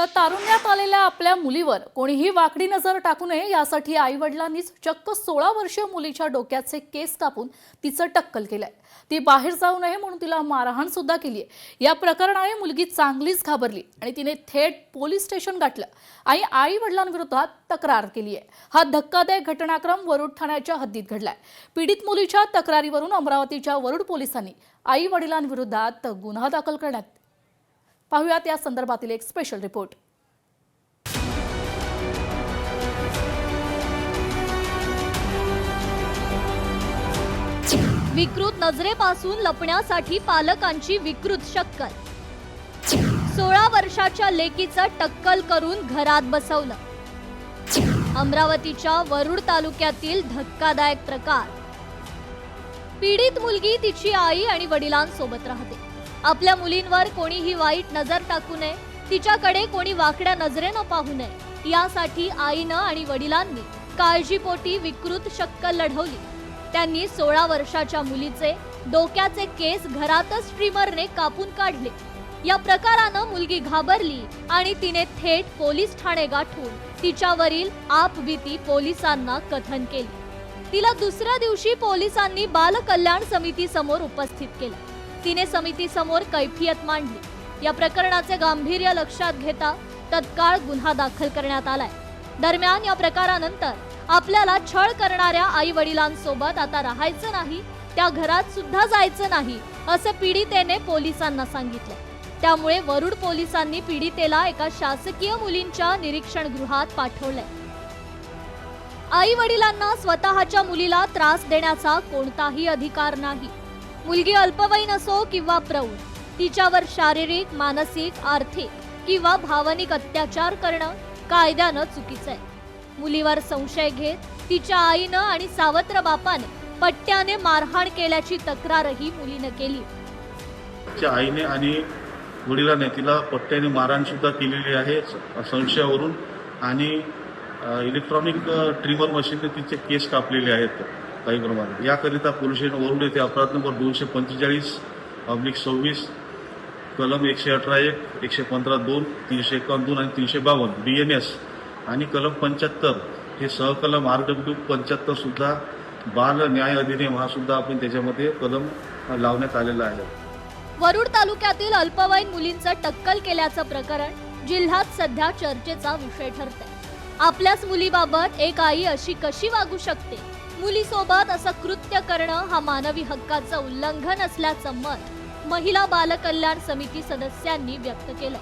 तर तारुण्यात आलेल्या आपल्या मुलीवर कोणीही वाकडी नजर टाकू नये यासाठी आई-वडिलांनीच चक्क 16 वर्षीय मुलीच्या डोक्याचे केस कापून तिचं टक्कल केलंय। ती बाहेर जाऊ नये म्हणून तिला मारहाण सुद्धा केलीय। या प्रकरणाने मुलगी चांगलीच घाबरली आणि तिने थेट पोलीस स्टेशन गाठलं आणि आई-वडिलांविरोधात तक्रार केली आहे। हा धक्कादायक घटनाक्रम वरुड ठाण्याच्या हद्दीत घडलाय। पीडित मुलीच्या तक्रारीवरून अमरावतीच्या वरुड पोलिसांनी आई-वडिलांविरोधात गुन्हा दाखल करण्यात पाहुयात या संदर्भातील एक स्पेशल रिपोर्ट। विकृत नजरेपासून लपण्यासाठी पालकांची विकृत शक्कल। 16 वर्षाच्या लेकीचं टक्कल करून घरात बसवलं। अमरावतीच्या वरुड तालुक्यातील धक्कादायक प्रकार। पीडित मुलगी तिची आई आणि वडिलांसोबत राहते। आपल्या मुलींवर कोणीही वाईट नजर टाकू नये, तिच्याकडे कोणी वाकड्या नजरेनं पाहू नये यासाठी आईनं आणि वडिलांनी काळजीपोटी विकृत शक्कल लढवली। त्यांनी 16 वर्षाच्या मुलीचे डोक्याचे केस घरातच ट्रिमरने कापून काढले। या प्रकारानं मुलगी घाबरली आणि तिने थेट पोलीस ठाणे गाठून तिच्यावरील आपबीती पोलिसांना कथन केली। तिला दुसऱ्या दिवशी पोलिसांनी बाल कल्याण समिती समोर उपस्थित केलं। तिने समिती समोर कैफियत मांडली। या प्रकरणाचे गांभीर्य लक्षात घेता तत्काळ गुन्हा दाखल करण्यात आलाय। दरम्यान या प्रकारानंतर आपल्याला छळ करणाऱ्या आई वडिलांसोबत आता राहायचं नाही, त्या घरात सुद्धा जायचं नाही असं पीडितेने पोलिसांना सांगितलं। त्यामुळे वरुड पोलिसांनी पीडितेला एका शासकीय मुलींच्या निरीक्षण गृहात पाठवलंय। आई वडिलांना स्वतःच्या मुलीला त्रास देण्याचा कोणताही अधिकार नाही। मुलगी अल्पवयीन असो किंवा प्रौढ, तिच्यावर शारीरिक, मानसिक, आर्थिक किंवा भावनिक अत्याचार करणं कायद्यानं चुकीचं आहे। मुलीवर संशय घेत तिच्या आईनं आणि सावत्र बापाने पट्ट्याने मारहाण केल्याची तक्रारही मुलीनं केली। तिच्या आईने आणि वडिलांनी तिला पट्ट्याने मारहाण सुद्धा केलेली आहे संशयावरून आणि इलेक्ट्रॉनिक ट्रिमर मशीनने तिचे केस कापलेले आहेत काही प्रमाणात। याकरिता पोलीस स्टेशन वरुड येथे अपराध नंबर 245/26 कलम 118(1), 115(2), 351(2) आणि 352 BNS आणि कलम 75 हे सहकलम RW 75 सुद्धा बाल न्याय अधिनियम हा सुद्धा आपण त्याच्यामध्ये कलम लावण्यात आलेला आहे। वरुड तालुक्यातील अल्पवयीन मुलींचं टक्कल केल्याचं प्रकरण जिल्ह्यात सध्या चर्चेचा विषय ठरतंय। आपल्याच मुलीबाबत एक आई अशी कशी वागू शकते? मुलीसोबत असं कृत्य करणं हा मानवी हक्काचं उल्लंघन असल्याचं मत महिला बाल कल्याण समिती सदस्यांनी व्यक्त केलं।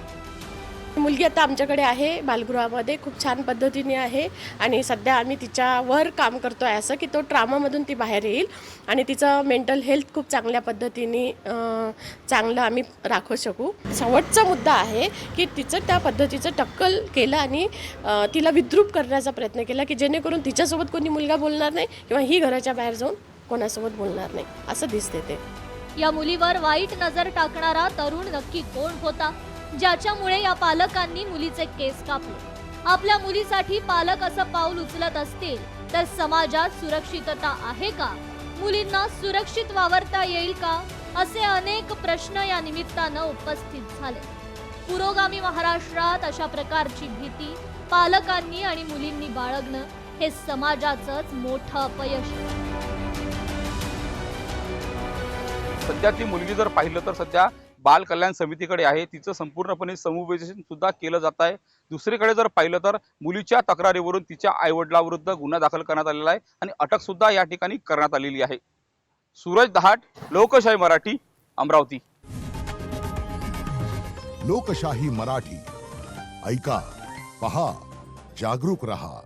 मुलगी आता आमच्याकडे आहे बालगृहामध्ये, खूप छान पद्धतीने आहे आणि सध्या आम्ही तिच्यावर काम करतोय असं की तो ट्रॉमामधून ती बाहेर येईल आणि तिचं मेंटल हेल्थ खूप चांगल्या पद्धतीने चांगलं आम्ही राखू शकू। शेवटचा मुद्दा आहे की तिचं त्या पद्धतीचं टक्कल केलं आणि तिला विद्रूप करण्याचा प्रयत्न केला की जेणेकरून तिच्यासोबत कोणी मुलगा बोलणार नाही किंवा ही घराच्या बाहेर जाऊन कोणासोबत बोलणार नाही असं दिसते ते। या मुलीवर वाईट नजर टाकणारा तरुण नक्की कोण होता, ज्याच्यामुळे या पालकांनी मुलीचे केस कापले? आपल्या मुलीसाठी पालक असं पाऊल उचलत असतील तर समाजात सुरक्षितता आहे का? मुलींना सुरक्षित वावरता येईल का? असे अनेक प्रश्न या निमित्तानं उपस्थित झाले। पुरोगामी महाराष्ट्रात अशा प्रकारची भीती पालकांनी आणि मुलींनी बाळगणं हे समाजाचंच मोठं अपयश आहे। सध्या ती मुलगी जर पाहिलं तर सध्या बाल कल्याण समितीकडे आहे, तिचं संपूर्णपणे समुपदेशन सुद्धा केलं जात आहे। दुसरीकडे जर पाहिलं तर मुलीच्या तक्रारीवरून तिच्या आईवडिलांविरुद्ध गुन्हा दाखल करण्यात आलेला आहे आणि अटक सुद्धा या ठिकाणी करण्यात आलेली आहे। सूरज दहाट, लोकशाही मराठी, अमरावती। लोकशाही मराठी ऐका, पहा, जागरूक रहा।